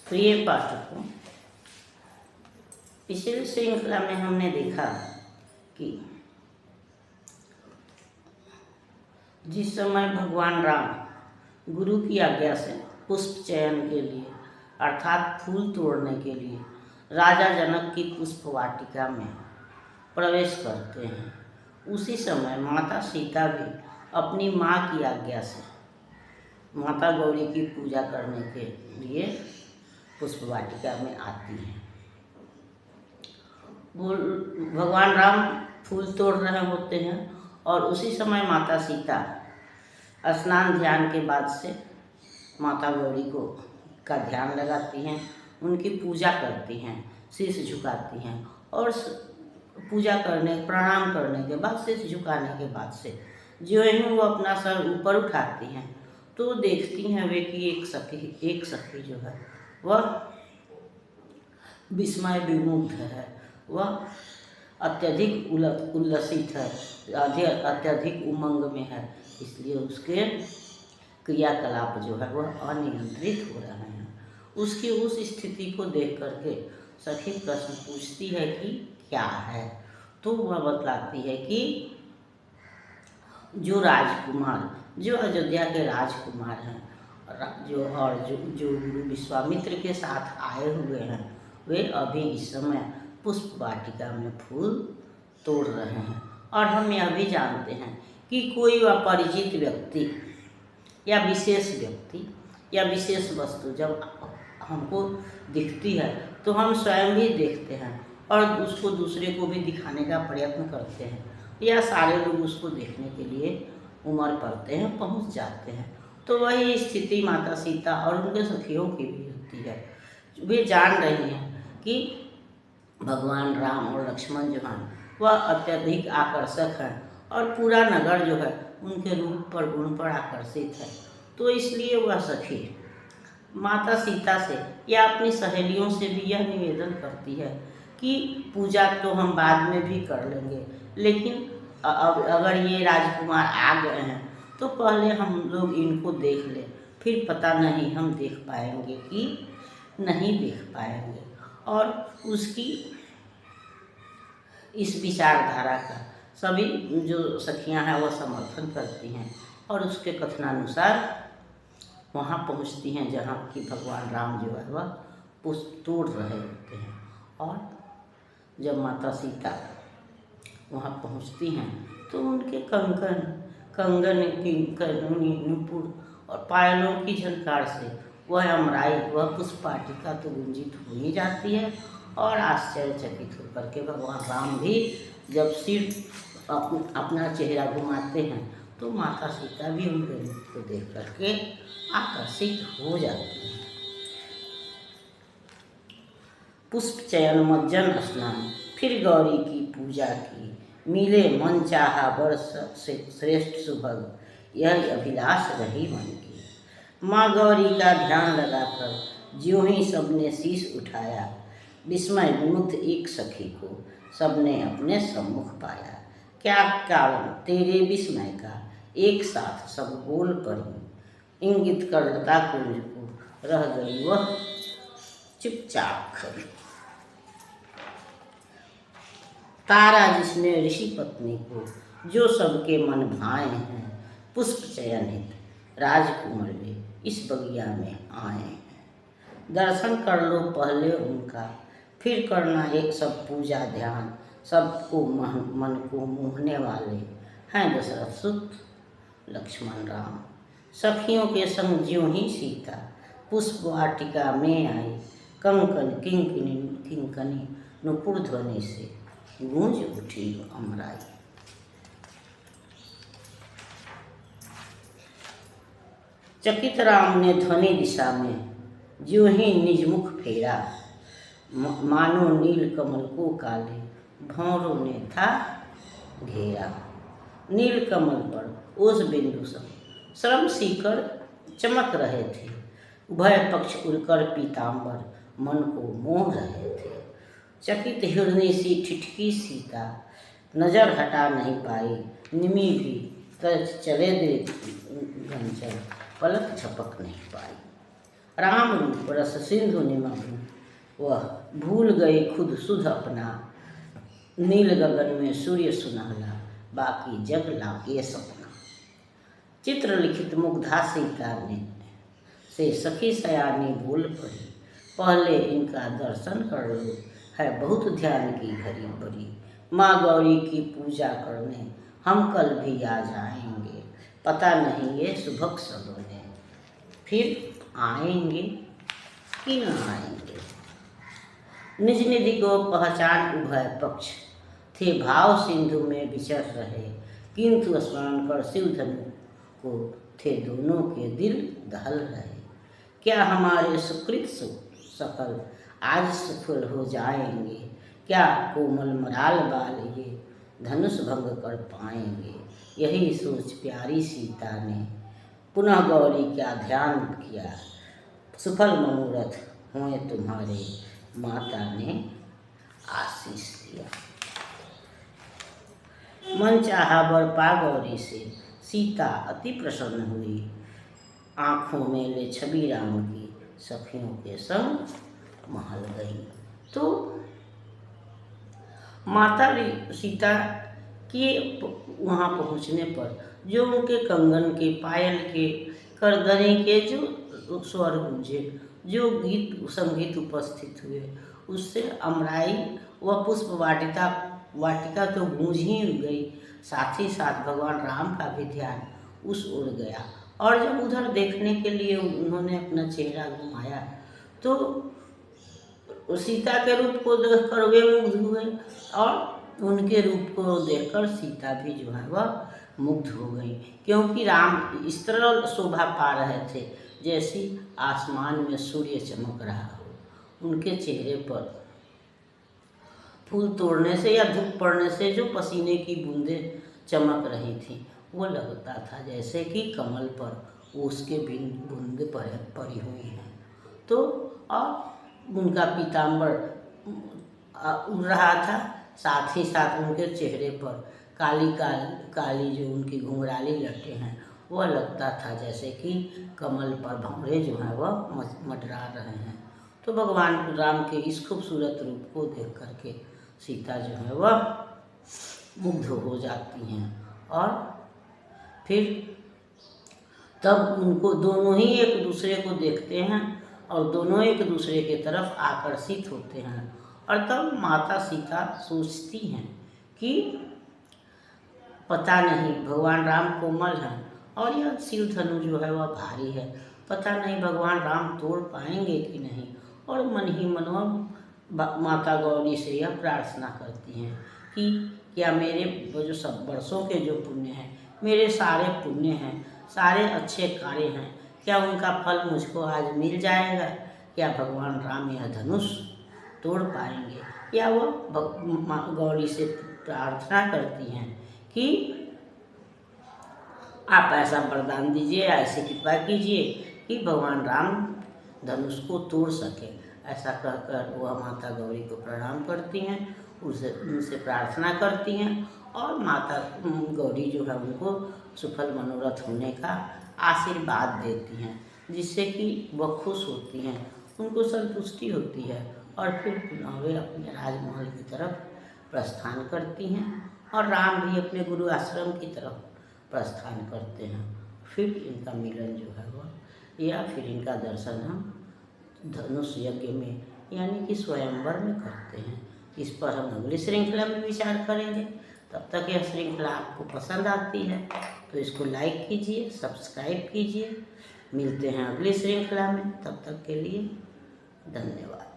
प्रिय पाठकों, पिछली श्रृंखला में हमने देखा कि जिस समय भगवान राम गुरु की आज्ञा से पुष्प चयन के लिए अर्थात फूल तोड़ने के लिए राजा जनक की पुष्प वाटिका में प्रवेश करते हैं, उसी समय माता सीता भी अपनी माँ की आज्ञा से माता गौरी की पूजा करने के लिए पुष्प वाटिका में आती हैं। भगवान राम फूल तोड़ रहे होते हैं और उसी समय माता सीता स्नान ध्यान के बाद से माता गौरी का ध्यान लगाती हैं, उनकी पूजा करती हैं, शीश झुकाती हैं और पूजा करने प्रणाम करने के बाद शीश झुकाने के बाद से जो ही वो अपना सर ऊपर उठाती हैं तो देखती हैं वे कि एक सखी जो है वह विस्मय विमुग्ध है, वह अत्यधिक उल्लसित है, अत्यधिक उमंग में है, इसलिए उसके क्रियाकलाप जो है वह अनियंत्रित हो रहे हैं। उसकी उस स्थिति को देख करके सखी प्रश्न पूछती है कि क्या है, तो वह बतलाती है कि जो राजकुमार, जो अयोध्या के राजकुमार हैं जो गुरु विश्वामित्र के साथ आए हुए हैं, वे अभी इस समय पुष्प वाटिका में फूल तोड़ रहे हैं। और हम यह भी जानते हैं कि कोई अपरिचित व्यक्ति या विशेष वस्तु जब हमको दिखती है तो हम स्वयं भी देखते हैं और उसको दूसरे को भी दिखाने का प्रयत्न करते हैं, या सारे लोग उसको देखने के लिए उमड़ पड़ते हैं, पहुंच जाते हैं। तो वही स्थिति माता सीता और उनके सखियों की भी होती है। वे जान रहे हैं कि भगवान राम और लक्ष्मण जो हैं वह अत्यधिक आकर्षक हैं और पूरा नगर जो है उनके रूप पर गुण पर आकर्षित है। तो इसलिए वह सखी माता सीता से या अपनी सहेलियों से भी यह निवेदन करती है कि पूजा तो हम बाद में भी कर लेंगे, लेकिन अगर ये राजकुमार आ गए हैं तो पहले हम लोग इनको देख लें, फिर पता नहीं हम देख पाएंगे कि नहीं देख पाएंगे। और उसकी इस विचारधारा का सभी जो सखियां हैं वह समर्थन करती हैं और उसके कथनानुसार वहाँ पहुँचती हैं जहाँ कि भगवान राम जो है वह पुष्प तोड़ रहे होते हैं। और जब माता सीता वहाँ पहुँचती हैं तो उनके कंगन की नुपुर और पायलों की झनकार से वह अमराई, वह पुष्प वाटिका तो गुंजित हो ही जाती है। और आश्चर्यचकित होकर के भगवान राम भी जब सिर अपना चेहरा घुमाते हैं तो माता सीता भी उनके रूप को देख करके आकर्षित हो जाती है। पुष्प चयन मज्जन स्नान, फिर गौरी की पूजा की, मिले मन चाहा वर्ष से श्रेष्ठ सुभग, यह अभिलाष रही मन की। माँ गौरी का ध्यान लगाकर ज्यों ही सबने शीश उठाया, विस्मय विमुग्ध एक सखी को सबने अपने सम्मुख पाया। क्या कारण तेरे विस्मय का, एक साथ सब बोल पड़ी, इंगित कर लता कुंज को रह गई वह चुपचाप खड़ी। तारा जिसने ऋषि पत्नी को, जो सबके मन भाए हैं, पुष्प चयनित राजकुमार वे इस बगिया में आए हैं। दर्शन कर लो पहले उनका, फिर करना एक सब पूजा ध्यान, सबको मन को मोहने वाले हैं दशरथ सुत लक्ष्मण राम। सखियों के संग ज्यों ही सीता पुष्प वाटिका में आई, कंकन किंकनी नुपुर ध्वनि से गूंज उठी अमराई। चकित राम ने ध्वनि दिशा में ज्यों ही निज मुख फेरा, मानो नील कमल को काले भंवरों ने था घेरा। नील कमल पर ओस बिंदु सब श्रम सीकर चमक रहे थे, उभय पक्ष उड़कर पीताम्बर मन को मोह रहे थे। चकित हिरनी सी ठिठकी सीता, नजर हटा नहीं पाई, निमी भी चले दे घनचर, पलक झपक नहीं पाई। राम रूप रस सिंधु निमग्न, वह भूल गए खुद सुध अपना। नील गगन में सूर्य सुनहला, बाकी जग लागे सपना। चित्र लिखित मुग्धा सीता ने, से सखी सयानी बोल पड़ी। पहले इनका दर्शन कर लो, है बहुत ध्यान की घड़ी बड़ी। माँ गौरी की पूजा करने हम कल भी आ जाएंगे, पता नहीं ये सुबह सलोने फिर आएंगे कि न आएंगे। निज निधि को पहचान उभय पक्ष, थे भाव सिंधु में विचर रहे। किंतु स्मरण कर शिव धनु को, थे दोनों के दिल दहल रहे। क्या हमारे सुकृत सकल आज सफल हो जाएंगे, क्या कोमल मराल बाल ये धनुष भंग कर पाएंगे। यही सोच प्यारी सीता ने पुनः गौरी क्या ध्यान किया। सफल मनोरथ हुए तुम्हारे, माता ने आशीष दिया। मन चाहा वर पा गौरी से, सीता अति प्रसन्न हुई। आँखों में ले छवि राम की, सखियों के संग महल गई। तो माता सीता के वहाँ पहुँचने पर जो उनके कंगन के, पायल के, करदने के जो स्वर गूंजे, जो गीत संगीत उपस्थित हुए, उससे अमराई व पुष्प वाटिका तो गूंज ही गई, साथ ही साथ भगवान राम का भी ध्यान उस ओर गया। और जब उधर देखने के लिए उन्होंने अपना चेहरा घुमाया तो सीता के रूप को देखकर वे मुग्ध हुए, और उनके रूप को देखकर सीता भी जो है वह मुग्ध हो गई। क्योंकि राम इस तरह शोभा पा रहे थे जैसी आसमान में सूर्य चमक रहा हो। उनके चेहरे पर फूल तोड़ने से या धूप पड़ने से जो पसीने की बूंदें चमक रही थी, वो लगता था जैसे कि कमल पर उसके बूंदे पड़ी हुई हैं। तो और उनका पीताम्बर उड़ रहा था, साथ ही साथ उनके चेहरे पर काली जो उनकी घुंघराली लटें हैं, वह लगता था जैसे कि कमल पर भंवरे जो हैं वह मंडरा रहे हैं। तो भगवान राम के इस खूबसूरत रूप को देख करके सीता जो है वह मुग्ध हो जाती हैं। और फिर तब उनको दोनों ही एक दूसरे को देखते हैं और दोनों एक दूसरे के तरफ आकर्षित होते हैं। और तब माता सीता सोचती हैं कि पता नहीं भगवान राम कोमल हैं और यह शिव धनु जो है वह भारी है, पता नहीं भगवान राम तोड़ पाएंगे कि नहीं। और मन ही मन माता गौरी से यह प्रार्थना करती हैं कि क्या मेरे जो सब वर्षों के जो पुण्य हैं, मेरे सारे पुण्य हैं, सारे अच्छे कार्य हैं, क्या उनका फल मुझको आज मिल जाएगा। क्या भगवान राम यह धनुष तोड़ पाएंगे। या वह गौरी से प्रार्थना करती हैं कि आप ऐसा वरदान दीजिए, ऐसी कृपा कीजिए कि भगवान राम धनुष को तोड़ सके। ऐसा कहकर वह माता गौरी को प्रणाम करती हैं, उनसे प्रार्थना करती हैं और माता गौरी जो है उनको सफल मनोरथ होने का आशीर्वाद देती हैं, जिससे कि वह खुश होती हैं, उनको संतुष्टि होती है। और फिर पुनः वे अपने राजमहल की तरफ प्रस्थान करती हैं और राम भी अपने गुरु आश्रम की तरफ प्रस्थान करते हैं। फिर इनका मिलन जो है वह या फिर इनका दर्शन हम धनुष यज्ञ में यानी कि स्वयंवर में करते हैं। इस पर हम अगली श्रृंखला में विचार करेंगे। तब तक यह श्रृंखला आपको पसंद आती है तो इसको लाइक कीजिए, सब्सक्राइब कीजिए। मिलते हैं अगली श्रृंखला में, तब तक के लिए धन्यवाद।